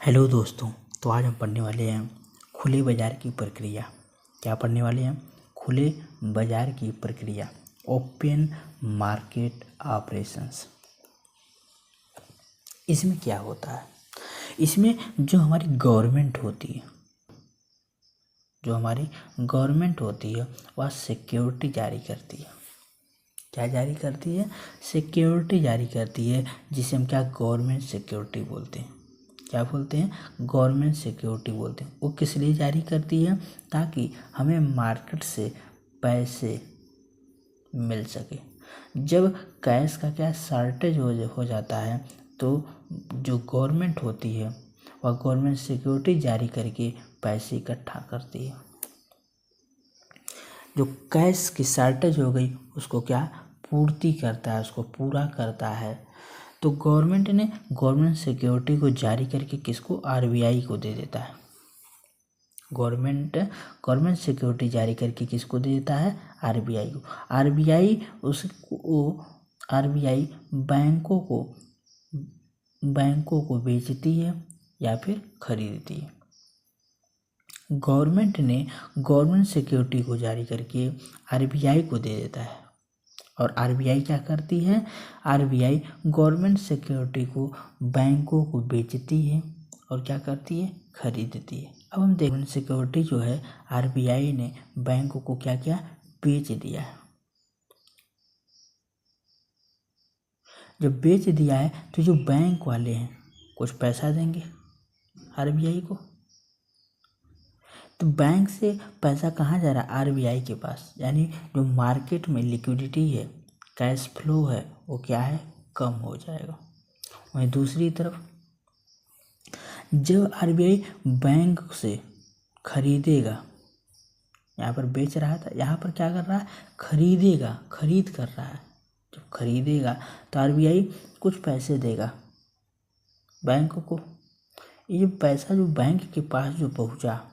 Hello दोस्तों। तो आज हम पढ़ने वाले हैं खुले बाजार की प्रक्रिया। क्या पढ़ने वाले हैं? खुले बाजार की प्रक्रिया, ओपन मार्केट ऑपरेशंस। इसमें क्या होता है? इसमें जो हमारी गवर्नमेंट होती है वह सिक्योरिटी जारी करती है। क्या जारी करती है? सिक्योरिटी जारी करती है, जिसे हम क्या गवर्नमेंट सिक्योरिटी बोलते हैं। क्या बोलते हैं? गवर्नमेंट सिक्योरिटी बोलते हैं। वो किस लिए जारी करती है? ताकि हमें मार्केट से पैसे मिल सके। जब कैश का क्या शॉर्टेज हो जाता है तो जो गवर्नमेंट होती है वह गवर्नमेंट सिक्योरिटी जारी करके पैसे इकट्ठा करती है। जो कैश की शॉर्टेज हो गई उसको क्या पूर्ति करता है, उसको पूरा करता है। तो गवर्नमेंट ने गवर्नमेंट सिक्योरिटी को जारी करके किसको? आरबीआई को दे देता है। गवर्नमेंट सिक्योरिटी जारी करके किसको दे देता है? आरबीआई को। आरबीआई बैंकों को बेचती है या फिर खरीदती है। गवर्नमेंट ने गवर्नमेंट सिक्योरिटी को जारी करके आरबीआई को दे देता है और आरबीआई क्या करती है? आरबीआई गवर्नमेंट सिक्योरिटी को बैंकों को बेचती है और क्या करती है? खरीदती है। अब हम देखते हैं सिक्योरिटी जो है आरबीआई ने बैंकों को क्या क्या बेच दिया है। जब बेच दिया है तो जो बैंक वाले हैं कुछ पैसा देंगे आरबीआई को। तो बैंक से पैसा कहाँ जा रहा है? आरबीआई के पास। यानी जो मार्केट में लिक्विडिटी है, कैश फ्लो है, वो क्या है? कम हो जाएगा। वहीं दूसरी तरफ जब आरबीआई बैंक से खरीदेगा, यहाँ पर बेच रहा था, यहाँ पर क्या कर रहा है? खरीद कर रहा है। जब खरीदेगा तो आरबीआई कुछ पैसे देगा बैंक को। ये पैसा जो बैंक के पास जो पहुँचा,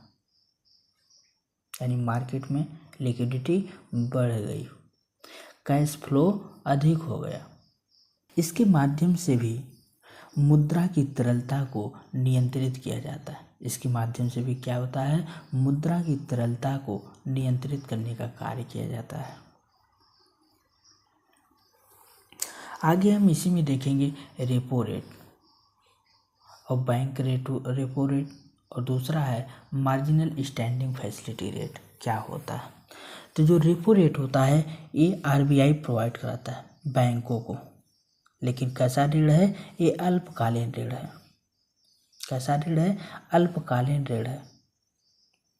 यानी मार्केट में लिक्विडिटी बढ़ गई, कैश फ्लो अधिक हो गया। इसके माध्यम से भी मुद्रा की तरलता को नियंत्रित किया जाता है। इसके माध्यम से भी क्या होता है? मुद्रा की तरलता को नियंत्रित करने का कार्य किया जाता है। आगे हम इसी में देखेंगे रेपो रेट और बैंक रेपो रेट, और दूसरा है मार्जिनल स्टैंडिंग फैसिलिटी रेट। क्या होता है? तो जो रेपो रेट होता है ये आरबीआई प्रोवाइड कराता है बैंकों को, लेकिन कैसा ऋण है? ये अल्पकालीन ऋण है। कैसा ऋण है? अल्पकालीन ऋण है।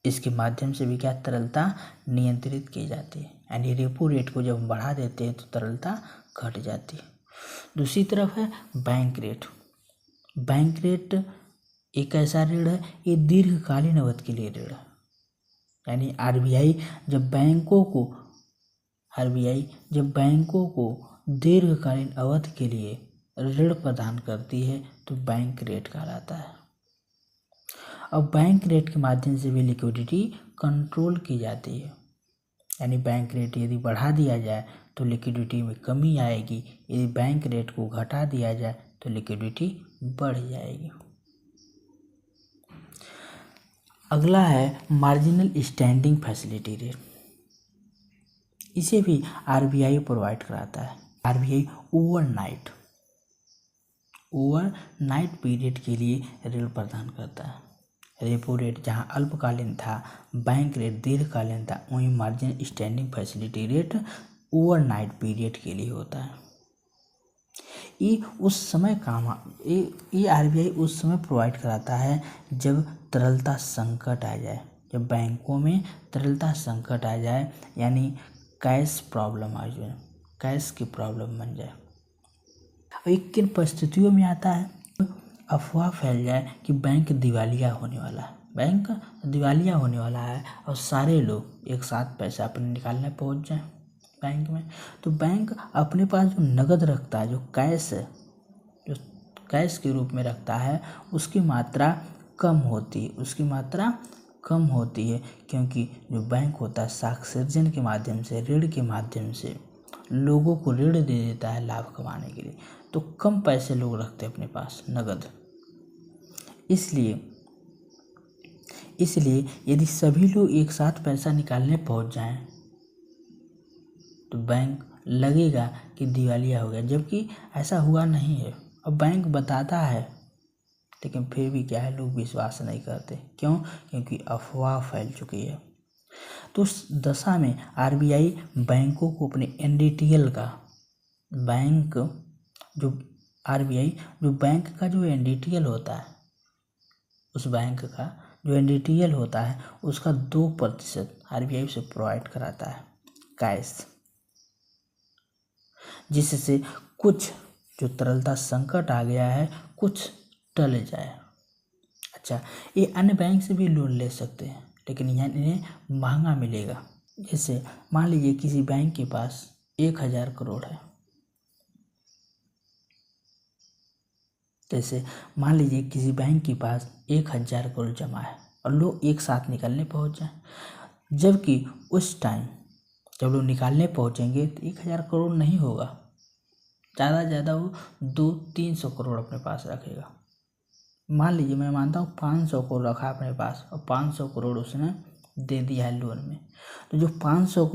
इसके माध्यम से भी क्या तरलता नियंत्रित की जाती है। यानी रेपो रेट को जब हम बढ़ा देते हैं तो तरलता घट जाती है। दूसरी तरफ है बैंक रेट। बैंक रेट एक ऐसा ऋण है, ये दीर्घकालीन अवधि के लिए ऋण है। यानी आरबीआई जब बैंकों को दीर्घकालीन अवधि के लिए ऋण प्रदान करती है तो बैंक रेट कहलाता है। अब बैंक रेट के माध्यम से भी लिक्विडिटी कंट्रोल की जाती है। यानी बैंक रेट यदि बढ़ा दिया जाए तो लिक्विडिटी में कमी आएगी, यदि बैंक रेट को घटा दिया जाए तो लिक्विडिटी बढ़ जाएगी। अगला है मार्जिनल स्टैंडिंग फैसिलिटी रेट। इसे भी आरबीआई प्रोवाइड कराता है। आरबीआई ओवरनाइट पीरियड के लिए ऋण प्रदान करता है। रेपो रेट जहां अल्पकालीन था, बैंक रेट दीर्घकालीन था, वहीं marginal standing facility rate overnight period के लिए होता है। ये आरबीआई उस समय प्रोवाइड कराता है जब तरलता संकट आ जाए, जब बैंकों में तरलता संकट आ जाए, यानी कैश प्रॉब्लम आ जाए, कैश की प्रॉब्लम बन जाए। और किन परिस्थितियों में आता है? अफवाह फैल जाए कि बैंक दिवालिया होने वाला है और सारे लोग एक साथ पैसा अपने निकालने पहुंच जाए बैंक में। तो बैंक अपने पास जो नगद रखता है, जो कैश है, जो कैश के रूप में रखता है, उसकी मात्रा कम होती है, क्योंकि जो बैंक होता है साख सृजन के माध्यम से, ऋण के माध्यम से लोगों को ऋण दे देता है लाभ कमाने के लिए। तो कम पैसे लोग रखते हैं अपने पास नगद। इसलिए यदि सभी लोग एक साथ पैसा निकालने पहुंच जाएं तो बैंक लगेगा कि दिवालिया हो गया, जबकि ऐसा हुआ नहीं है। अब बैंक बताता है लेकिन फिर भी क्या है, लोग विश्वास नहीं करते। क्यों? क्योंकि अफवाह फैल चुकी है। तो उस दशा में आरबीआई बैंकों को अपने एनडीटीएल का बैंक का जो एनडीटीएल होता है, उस बैंक का जो एनडीटीएल होता है उसका 2% आरबीआई उसे प्रोवाइड कराता है कैश, जिससे कुछ जो तरलता संकट आ गया है कुछ टल जाए। अच्छा, ये अन्य बैंक से भी लोन ले सकते हैं लेकिन यहाँ इन्हें महंगा मिलेगा। जैसे मान लीजिए किसी बैंक के पास 1000 करोड़ है, जैसे मान लीजिए किसी बैंक के पास 1000 करोड़ जमा है और लोग एक साथ निकालने पहुंच जाए, जबकि उस टाइम जब लोग निकालने पहुंचेंगे तो 1000 करोड़ नहीं होगा, ज़्यादा से ज़्यादा वो 200-300 करोड़ अपने पास रखेगा। मान लीजिए मैं मानता हूँ 500 करोड़ रखा अपने पास और 500 करोड़ उसने दे दिया है लोन में, तो जो 500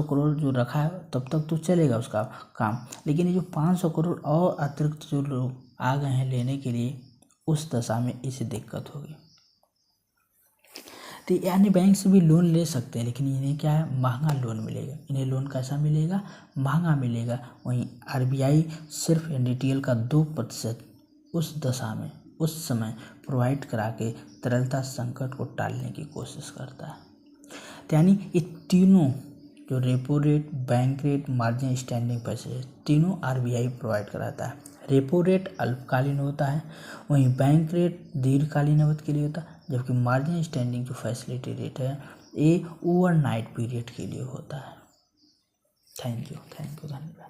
करोड़ जो रखा है तब तक तो चलेगा उसका काम, लेकिन ये जो 500 करोड़ और अतिरिक्त जो लोग आ गए हैं लेने के लिए, उस दशा में इसे दिक्कत होगी। तो यानी बैंक से भी लोन ले सकते हैं लेकिन इन्हें क्या है, महंगा लोन मिलेगा। इन्हें लोन कैसा मिलेगा? महंगा मिलेगा। वहीं आरबीआई सिर्फ एनडीटीएल का 2% उस दशा में उस समय प्रोवाइड करा के तरलता संकट को टालने की कोशिश करता है। तो यानी ये तीनों जो repo rate, bank rate, margin standing पैसे, तीनों आरबीआई प्रोवाइड कराता है। रेपो रेट अल्पकालीन होता है, वहीं बैंक रेट दीर्घकालीन अवधि के लिए होता है, जबकि मार्जिन स्टैंडिंग जो फैसिलिटी रेट है ये ओवरनाइट पीरियड के लिए होता है। थैंक यू धन्यवाद।